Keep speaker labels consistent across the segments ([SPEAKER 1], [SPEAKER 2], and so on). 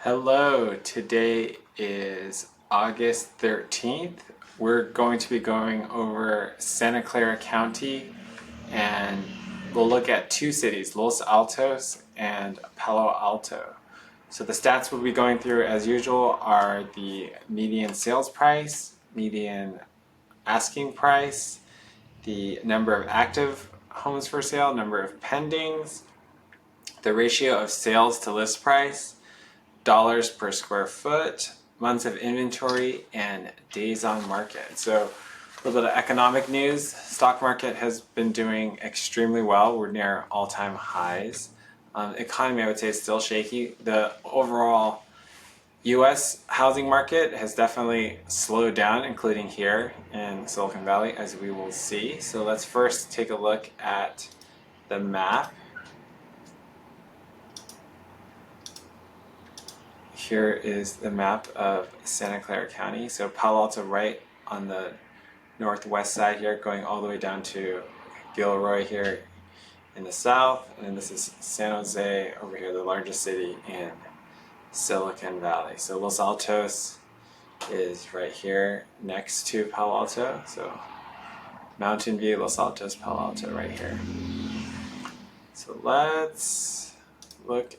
[SPEAKER 1] Hello, today is August 13th. We're going to be going over Santa Clara County and we'll look at two cities, Los Altos and Palo Alto. So the stats we'll be going through as usual are the median sales price, median asking price, the number of active homes for sale, number of pendings, the ratio of sales to list price, dollars per square foot, months of inventory, and days on market. So a little bit of economic news. Stock market has been doing extremely well. We're near all-time highs. Economy, I would say, is still shaky. The overall U.S. housing market has definitely slowed down, including here in Silicon Valley, as we will see. So let's first take a look at the map. Here is the map of Santa Clara County. So Palo Alto right on the northwest side here, going all the way down to Gilroy here in the south. And then this is San Jose over here, the largest city in Silicon Valley. So Los Altos is right here next to Palo Alto. So Mountain View, Los Altos, Palo Alto right here. So let's look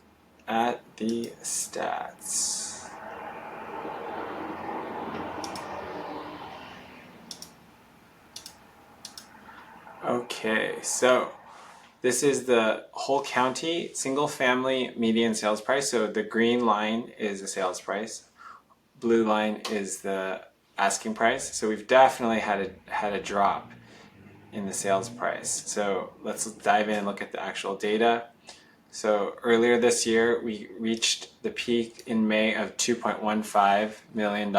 [SPEAKER 1] at the stats. Okay, so this is the whole county single family median sales price. So the green line is the sales price, blue line is the asking price. So we've definitely had a drop in the sales price. So let's dive in and look at the actual data. So earlier this year, we reached the peak in May of $2.15 million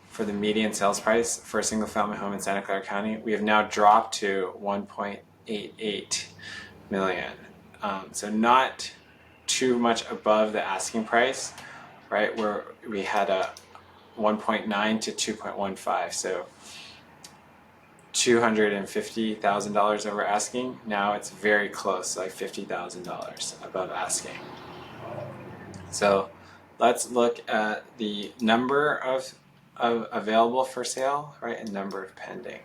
[SPEAKER 1] for the median sales price for a single family home in Santa Clara County. We have now dropped to 1.88 million. So not too much above the asking price, right? Where we had a 1.9 to 2.15. So $250,000 over asking. Now it's very close, like $50,000 above asking. So let's look at the number of available for sale, right, and number of pending.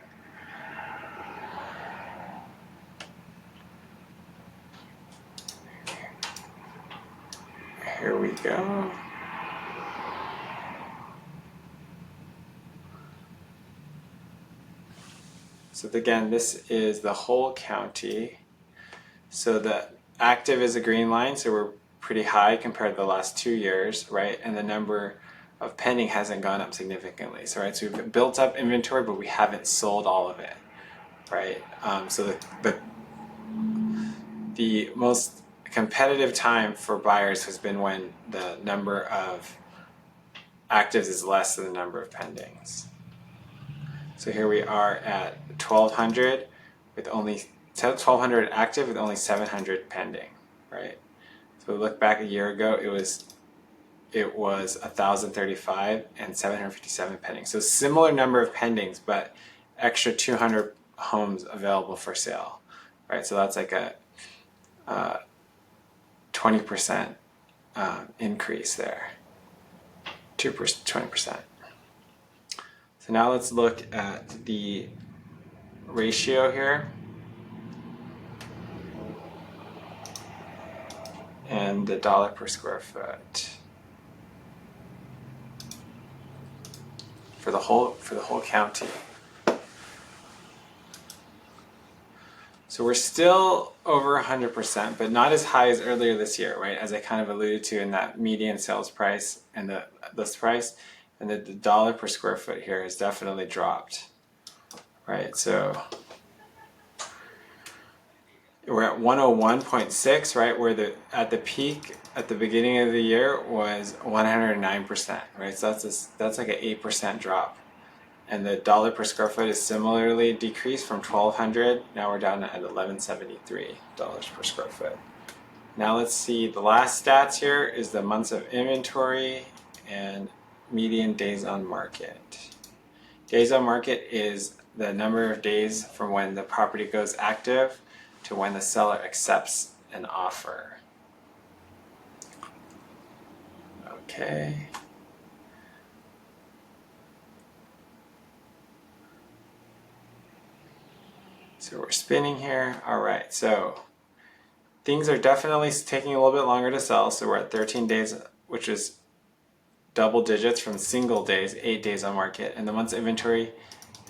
[SPEAKER 1] Here we go. So again, this is the whole county. So the active is a green line, so we're pretty high compared to the last 2 years, right? And the number of pending hasn't gone up significantly. So right, so we've built up inventory, but we haven't sold all of it, right? So the most competitive time for buyers has been when the number of actives is less than the number of pendings. So here we are at 1,200 with only 1,200 active with only 700 pending, right? So we look back a year ago, it was 1,035 and 757 pending. So similar number of pendings, but extra 200 homes available for sale, right? So that's like a 20% increase there, 20%. So now let's look at the ratio here and the dollar per square foot for the whole county. So we're still over 100%, but not as high as earlier this year, right? As I kind of alluded to in that median sales price and the list price. And the dollar per square foot here has definitely dropped, right? So we're at 101.6, right? Where at the peak at the beginning of the year was 109%, right? So that's like an 8% drop. And the dollar per square foot is similarly decreased from 1,200. Now we're down at $1,173 per square foot. Now let's see, the last stats here is the months of inventory and median days on market. Days on market is the number of days from when the property goes active to when the seller accepts an offer. Okay. So we're spinning here. All right, so things are definitely taking a little bit longer to sell. So we're at 13 days, which is double digits from single days, 8 days on market. And the month's inventory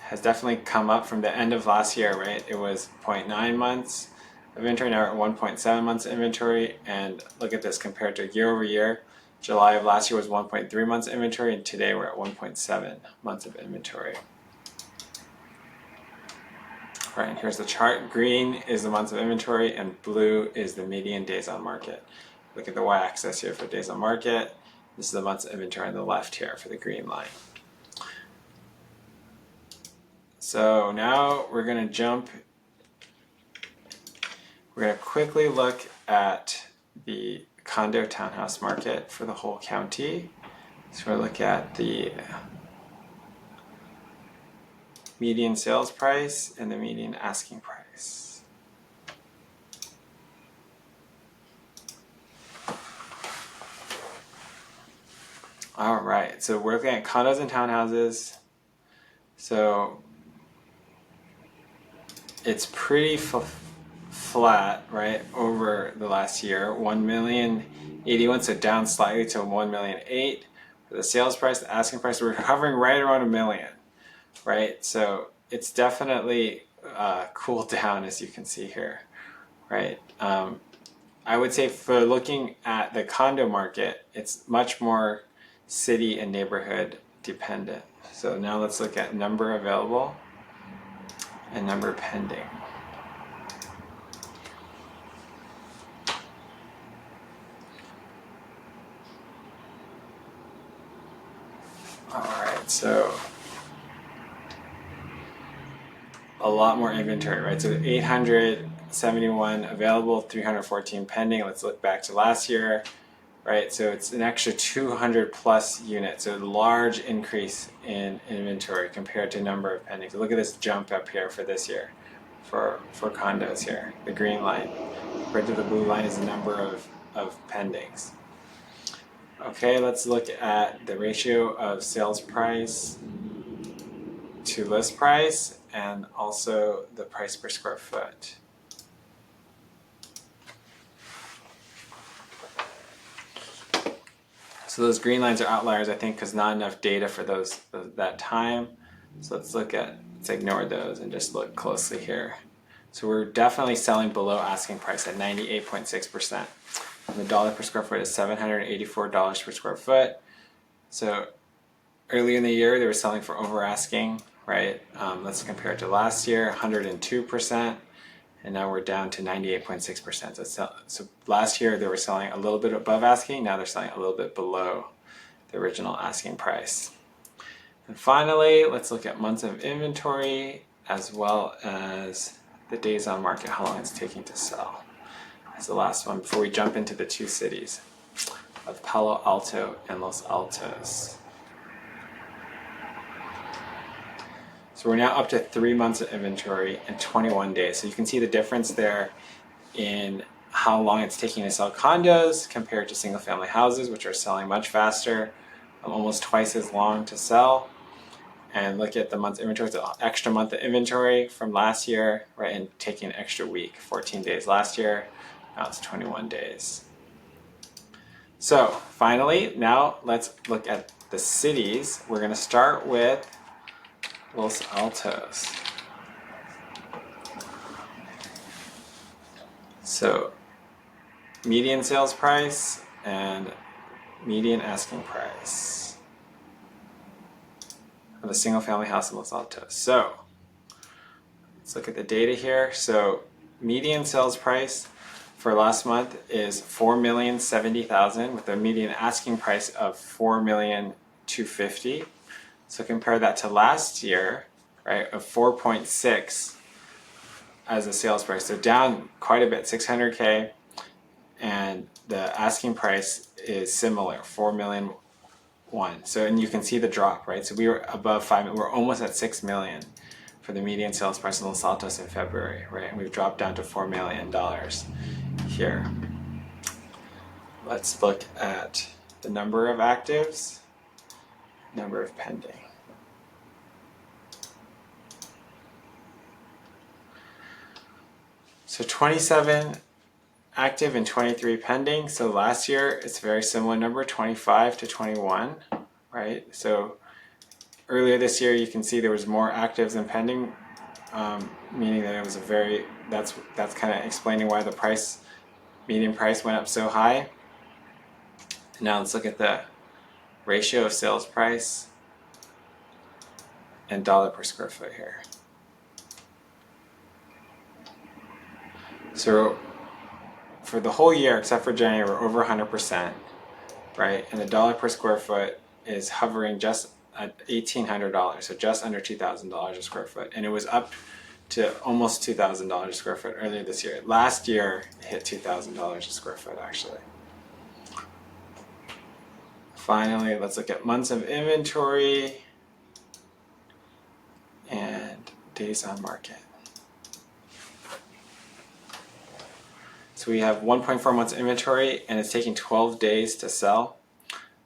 [SPEAKER 1] has definitely come up from the end of last year, right? It was 0.9 months of inventory, now we're at 1.7 months inventory. And look at this compared to year over year. July of last year was 1.3 months inventory, and today we're at 1.7 months of inventory. All right, and here's the chart. Green is the months of inventory, and blue is the median days on market. Look at the y-axis here for days on market. This is the months of inventory on the left here for the green line. So now we're going to jump. We're going to quickly look at the condo townhouse market for the whole county. So we'll look at the median sales price and the median asking price. All right, so we're looking at condos and townhouses. So it's pretty flat, right, over the last year. 1,000,081, so down slightly to 1,000,008. For the sales price, the asking price, we're hovering right around 1,000,000. Right, so it's definitely cooled down, as you can see here, right? I would say for looking at the condo market, it's much more city and neighborhood dependent. So now let's look at number available and number pending. All right, so a lot more inventory, right? So 871 available, 314 pending. Let's look back to last year, right? So it's an extra 200 plus units. So a large increase in inventory compared to number of pending. So look at this jump up here for this year for condos here. The green line compared to the blue line is the number of pendings. Okay, let's look at the ratio of sales price to list price and also the price per square foot. So those green lines are outliers, I think, because not enough data for that time. So let's ignore those and just look closely here. So we're definitely selling below asking price at 98.6%. And the dollar per square foot is $784 per square foot. So early in the year, they were selling for over asking, right? Let's compare it to last year, 102%, and now we're down to 98.6%. So last year they were selling a little bit above asking, now they're selling a little bit below the original asking price. And finally, let's look at months of inventory as well as the days on market, how long it's taking to sell. That's the last one before we jump into the two cities of Palo Alto and Los Altos. So we're now up to 3 months of inventory and 21 days. So you can see the difference there in how long it's taking to sell condos compared to single family houses, which are selling much faster, almost twice as long to sell. And look at the month's inventory, it's an extra month of inventory from last year, right? And taking an extra week, 14 days last year, now it's 21 days. So finally, now let's look at the cities. We're gonna start with Los Altos. So median sales price and median asking price of a single family house in Los Altos. So let's look at the data here. So median sales price for last month is $4,070,000 with a median asking price of $4,250,000. So compare that to last year, right, of 4.6 as a sales price. So down quite a bit, 600K, and the asking price is similar, 4,000,001. So, and you can see the drop, right? So we were above 5, we're almost at 6 million for the median sales price in Los Altos in February, right? And we've dropped down to $4 million here. Let's look at the number of actives, number of pending. So 27 active and 23 pending. So last year it's a very similar number, 25 to 21, right? So earlier this year you can see there was more actives than pending, meaning that it was a very, that's kind of explaining why the median price went up so high. Now let's look at the ratio of sales price and dollar per square foot here. So for the whole year, except for January, we're over 100%, right? And the dollar per square foot is hovering just at $1,800, so just under $2,000 a square foot. And it was up to almost $2,000 a square foot earlier this year. Last year, it hit $2,000 a square foot, actually. Finally, let's look at months of inventory and days on market. So we have 1.4 months inventory and it's taking 12 days to sell.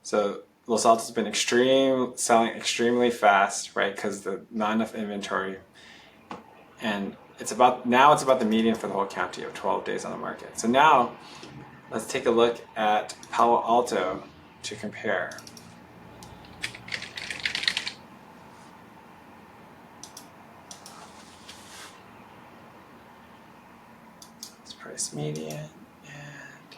[SPEAKER 1] So Los Altos has been selling extremely fast, right? Because there's not enough inventory. And now it's about the median for the whole county of 12 days on the market. So now let's take a look at Palo Alto to compare. Let's price median and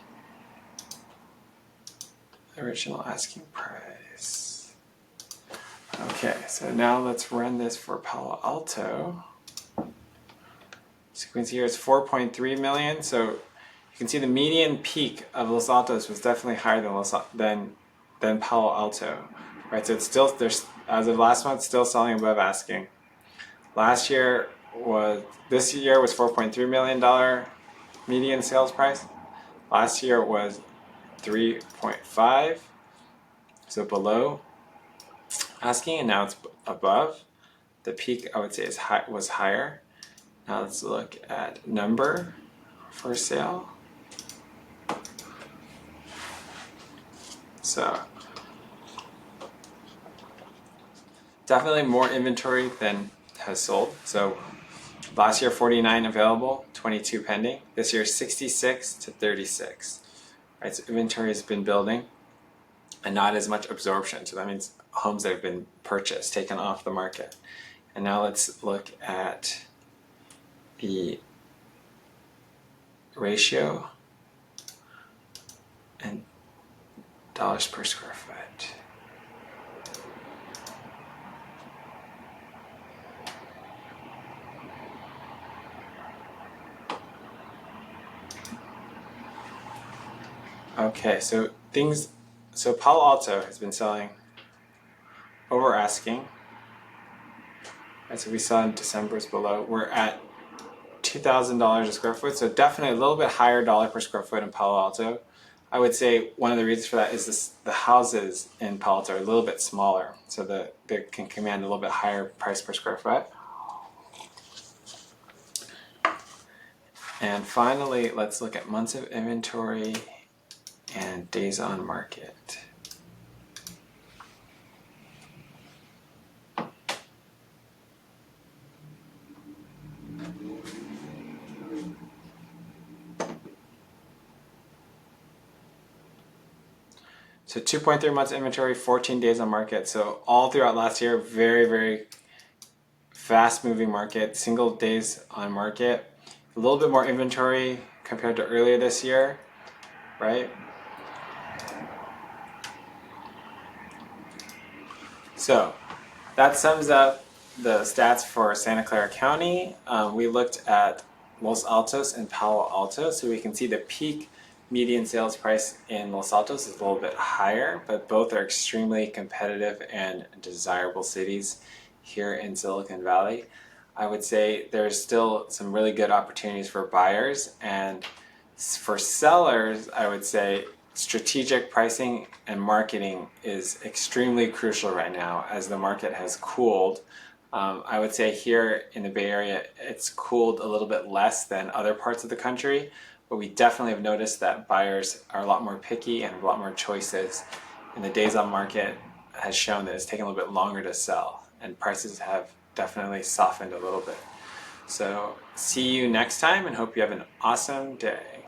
[SPEAKER 1] original asking price. Okay, so now let's run this for Palo Alto. So you can see here it's 4.3 million. So you can see the median peak of Los Altos was definitely higher than Palo Alto, right? So it's still, there's, as of last month, still selling above asking. This year was $4.3 million median sales price. Last year was 3.5, so below asking, and now it's above. The peak, I would say, was higher. Now let's look at number for sale. So definitely more inventory than has sold. So last year 49 available, 22 pending. This year 66 to 36. Right, so inventory has been building and not as much absorption. So that means homes that have been purchased, taken off the market. And now let's look at the ratio and dollars per square foot. Okay, so Palo Alto has been selling over asking. Right, so we saw in December's below. We're at $2,000 a square foot, so definitely a little bit higher dollar per square foot in Palo Alto. I would say one of the reasons for that is the houses in Palo Alto are a little bit smaller, so they can command a little bit higher price per square foot. And finally, let's look at months of inventory and days on market. So 2.3 months inventory, 14 days on market. So all throughout last year, very, very fast moving market, single days on market. A little bit more inventory compared to earlier this year, right? So that sums up the stats for Santa Clara County. We looked at Los Altos and Palo Alto, so we can see the peak median sales price in Los Altos is a little bit higher, but both are extremely competitive and desirable cities here in Silicon Valley. I would say there's still some really good opportunities for buyers, and for sellers, I would say strategic pricing and marketing is extremely crucial right now as the market has cooled. I would say here in the Bay Area, it's cooled a little bit less than other parts of the country, but we definitely have noticed that buyers are a lot more picky and a lot more choices. And the days on market has shown that it's taken a little bit longer to sell, and prices have definitely softened a little bit. So see you next time, and hope you have an awesome day.